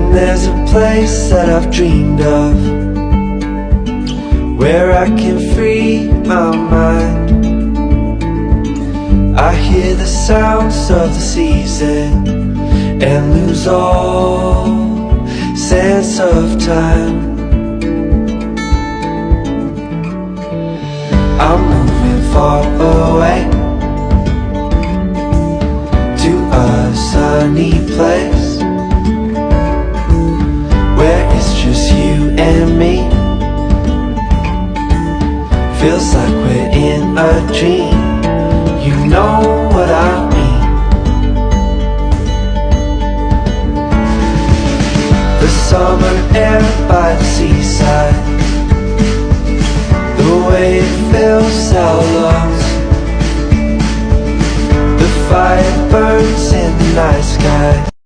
And there's a place that I've dreamed of, where I can free my mind. I hear the sounds of the season and lose all sense of time. I'm moving far away to a sunny place where it's just you and me. Feels like we're in a dream. You know what I mean. The summer air by the seaside, the way it fills our lungs, the fire burns in the night sky.